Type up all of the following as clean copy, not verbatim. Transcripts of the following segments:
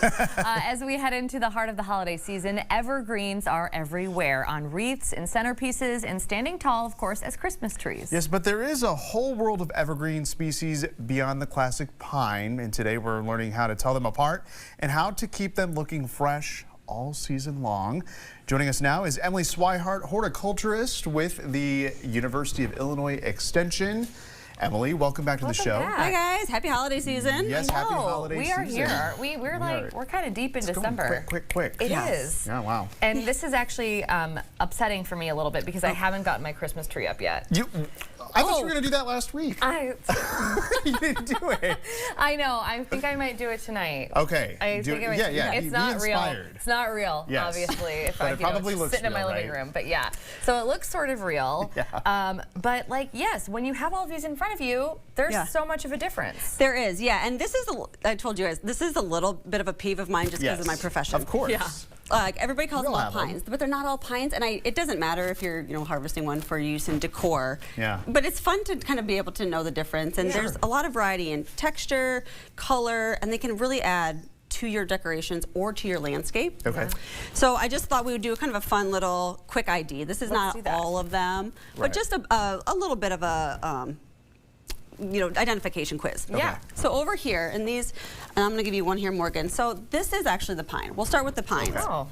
As we head into the heart of the holiday season, evergreens are everywhere, on wreaths and centerpieces and standing tall, of course, as Christmas trees. Yes, but there is a whole world of evergreen species beyond the classic pine, and today we're learning how to tell them apart and how to keep them looking fresh all season long. Joining us now is Emily Swihart, horticulturist with the University of Illinois Extension. Emily, welcome back to the show. Hi guys, happy holiday season. Yes, happy holiday season. We are here, aren't we? We're kind of deep in December. Quick. It is. Yeah, wow. And this is actually upsetting for me a little bit because I haven't gotten my Christmas tree up yet. I thought you were going to do that last week. You didn't do it. I know. I think I might do it tonight. Okay. It's not real. It's not real, yes. obviously. If but I it probably looks sitting real, in my living room. But yeah, so it looks sort of real. Yeah. But like, yes, when you have all of these in front of you, there's so much of a difference. There is, yeah. And this is, I told you guys, this is a little bit of a peeve of mine just because of my profession. Of course. Yeah. Everybody calls them all pines, but they're not all pines, and it doesn't matter if you're harvesting one for use in decor. Yeah. But it's fun to kind of be able to know the difference, and there's a lot of variety in texture, color, and they can really add to your decorations or to your landscape. Okay. So I just thought we would do kind of a fun little quick ID. This is not all of them, but just a little bit of a identification quiz. Yeah. So over here in these, and I'm going to give you one here, Morgan. So this is actually the pine. We'll start with the pines. Okay. Oh.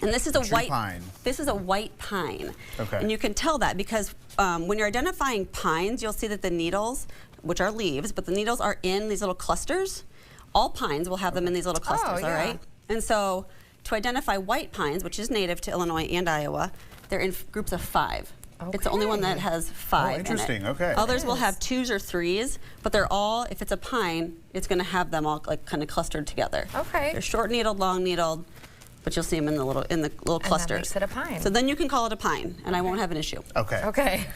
And this is a white pine. This is a white pine. Okay. And you can tell that because when you're identifying pines, you'll see that the needles, which are leaves, but the needles are in these little clusters. All pines will have them in these little clusters, all right? And so to identify white pines, which is native to Illinois and Iowa, they're in groups of 5. Okay. It's the only one that has 5 interesting. in it. Okay. Others will have 2s or 3s, but they're all, if it's a pine, it's going to have them all like kind of clustered together. Okay. They're short needled, long needled, but you'll see them in the little clusters. And that makes it a pine. So then you can call it a pine, and I won't have an issue. Okay. Okay.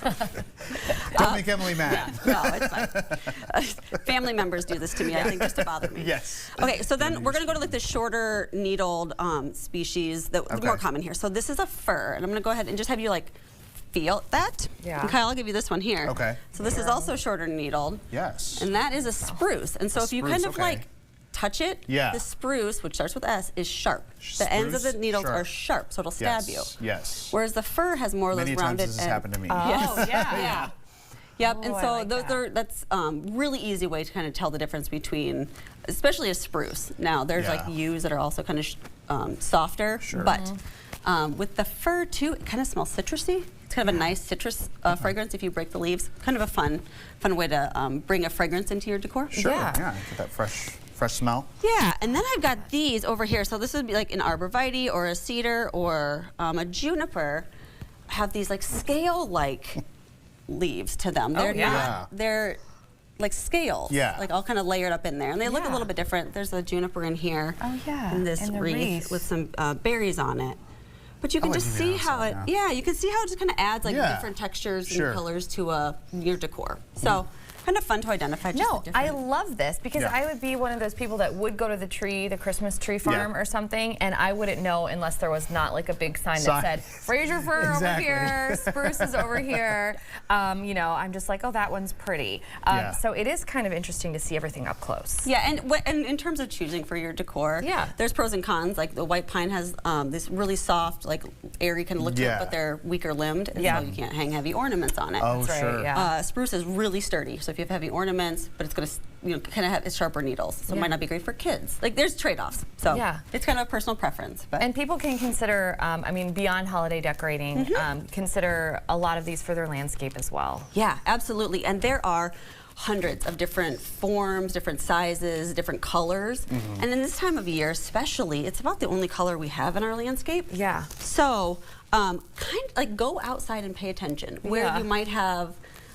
Don't make Emily mad. No, it's fine. Family members do this to me, I think, just to bother me. Yes. Okay, so then we're going to go to like the shorter needled species that are more common here. So this is a fir, and I'm going to go ahead and just have you like feel that. Yeah. And Kyle, I'll give you this one here. Okay. So this is also shorter needled. Yes. And that is a spruce. And so if you kind of like touch it, the spruce, which starts with S, is sharp. The ends of the needles are sharp, so it'll stab you. Yes. Whereas the fir has more of those rounded Many times this has happened to me. Oh, yeah. Yep, Oh, and so that's really easy way to kind of tell the difference between, especially a spruce. Now, there's like yews that are also kind of softer, but with the fir too, it kind of smells citrusy. It's kind of a nice citrus fragrance if you break the leaves. Kind of a fun way to bring a fragrance into your decor. Sure, yeah, get that fresh smell. Yeah, and then I've got these over here. So this would be like an arborvitae or a cedar or a juniper. Have these like scale-like leaves to them. They're they're like scales. Yeah. Like all kind of layered up in there. And they look a little bit different. There's a juniper in here. Oh, yeah. And this wreath with some berries on it. But you can just see how it, you can see how it just kind of adds like different textures and colors to your decor. So kind of fun to identify. I love this because I would be one of those people that would go to the Christmas tree farm or something, and I wouldn't know unless there was not like a big sign that said Fraser fir over here, spruce is over here. I'm just like, oh, that one's pretty. So it is kind of interesting to see everything up close. Yeah, and in terms of choosing for your decor, there's pros and cons. Like the white pine has this really soft, like airy kind of look to it, but they're weaker limbed, and so you can't hang heavy ornaments on it. Oh, sure. Spruce is really sturdy, so if you have heavy ornaments, but it's going to kind of have sharper needles, so it might not be great for kids. Like there's trade-offs, so it's kind of a personal preference. But. And people can consider, I mean, beyond holiday decorating, consider a lot of these for their landscape as well. Yeah, absolutely, and there are hundreds of different forms, different sizes, different colors, and in this time of year especially, it's about the only color we have in our landscape. Yeah. So kind of like go outside and pay attention where you might have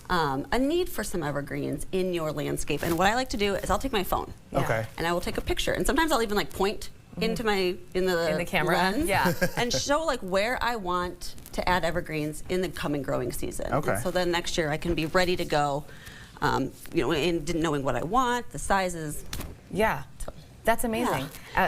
a need for some evergreens in your landscape. And what I like to do is I'll take my phone and I will take a picture, and sometimes I'll even like point into in the camera lens, and show like where I want to add evergreens in the coming growing season. Okay. And so then next year I can be ready to go, in knowing what I want, the sizes. Yeah. That's amazing.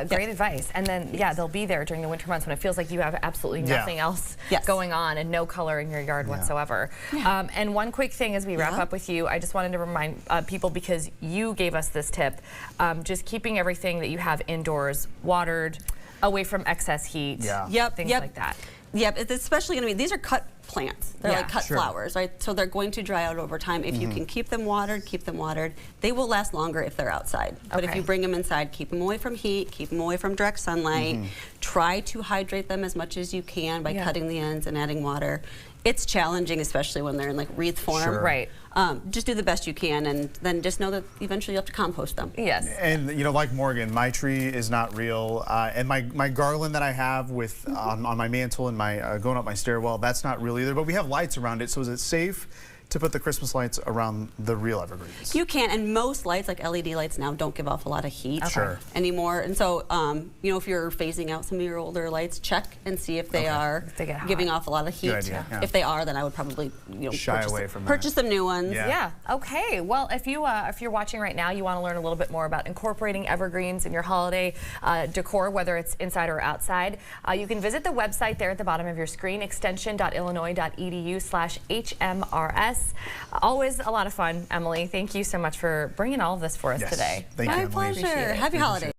Great advice. And then, they'll be there during the winter months when it feels like you have absolutely nothing else going on and no color in your yard whatsoever. And one quick thing as we wrap up with you, I just wanted to remind people, because you gave us this tip, just keeping everything that you have indoors watered, away from excess heat, things like that. Yep, it's especially going to be, these are cut plants. They're like cut flowers, right? So they're going to dry out over time. If you can keep them watered, they will last longer if they're outside. But if you bring them inside, keep them away from heat, keep them away from direct sunlight. Try to hydrate them as much as you can by cutting the ends and adding water. It's challenging, especially when they're in like wreath form. Right. Just do the best you can, and then just know that eventually you have to compost them. Yes. And you know, like Morgan, my tree is not real, and my garland that I have with on my mantle and my going up my stairwell, that's not real either. But we have lights around it, so is it safe to put the Christmas lights around the real evergreens? You can, and most lights, like LED lights now, don't give off a lot of heat anymore. And so, you know, if you're phasing out some of your older lights, check and see if they are giving off a lot of heat. Good idea, If they are, then I would probably, you know, shy away from purchase some new ones. Okay. Well, if you're watching right now, you want to learn a little bit more about incorporating evergreens in your holiday decor, whether it's inside or outside, you can visit the website there at the bottom of your screen, extension.illinois.edu/HMRS. Always a lot of fun, Emily. Thank you so much for bringing all of this for us today. Thank you, My Emily. pleasure. Happy holidays.